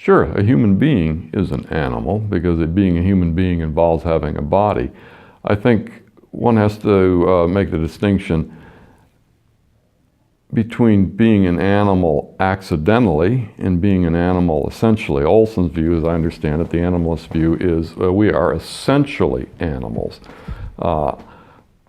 Sure, a human being is an animal because being a human being involves having a body. I think one has to make the distinction between being an animal accidentally and being an animal essentially. Olson's view, as I understand it, the animalist view, is we are essentially animals.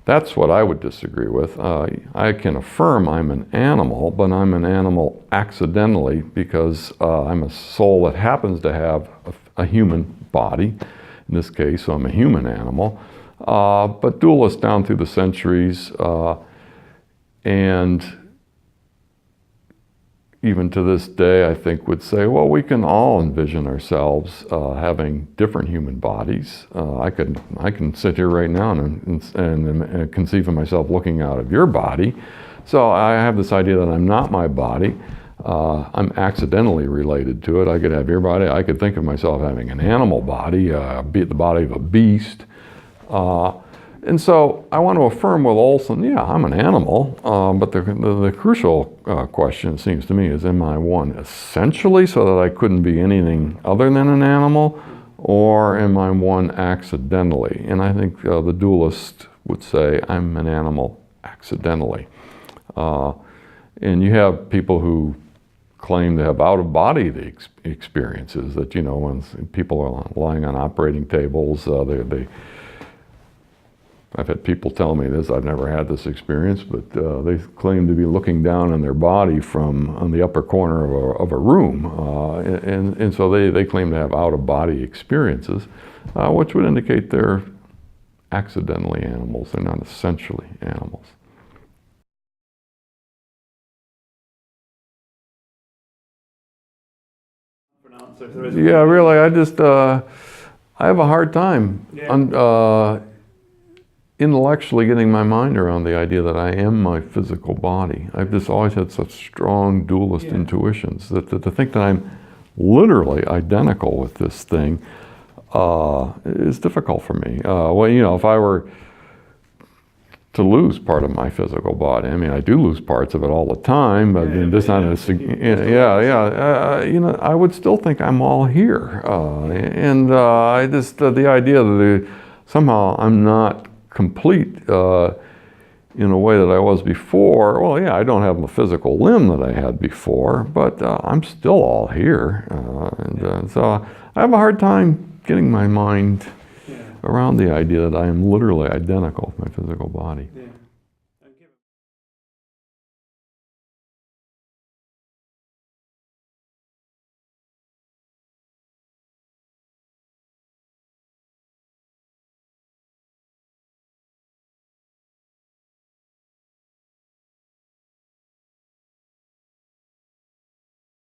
That's what I would disagree with. I can affirm I'm an animal, but I'm an animal accidentally because I'm a soul that happens to have a human body. In this case, so I'm a human animal. But dualists down through the centuries and even to this day, I think, would say, well, we can all envision ourselves having different human bodies. I can sit here right now and conceive of myself looking out of your body. So I have this idea that I'm not my body. I'm accidentally related to it. I could have your body. I could think of myself having an animal body, be the body of a beast. And so I want to affirm with Olson, yeah, I'm an animal, but the crucial question, it seems to me, is am I one essentially so that I couldn't be anything other than an animal, or am I one accidentally? And I think the dualist would say I'm an animal accidentally. And you have people who claim to have out-of-body experiences that, you know, when people are lying on operating tables, I've had people tell me this, I've never had this experience, but they claim to be looking down on their body from on the upper corner of a room. And so they claim to have out-of-body experiences, which would indicate they're accidentally animals, they're not essentially animals. Yeah, really, I have a hard time intellectually getting my mind around the idea that I am my physical body. I've just always had such strong dualist intuitions that to think that I'm literally identical with this thing is difficult for me. Well, you know, if I were to lose part of my physical body, I mean, I do lose parts of it all the time, but just not in a, you know, I would still think I'm all here. And I just, the idea that somehow I'm not complete in a way that I was before. Well, yeah, I don't have the physical limb that I had before, but I'm still all here. So I have a hard time getting my mind around the idea that I am literally identical with my physical body.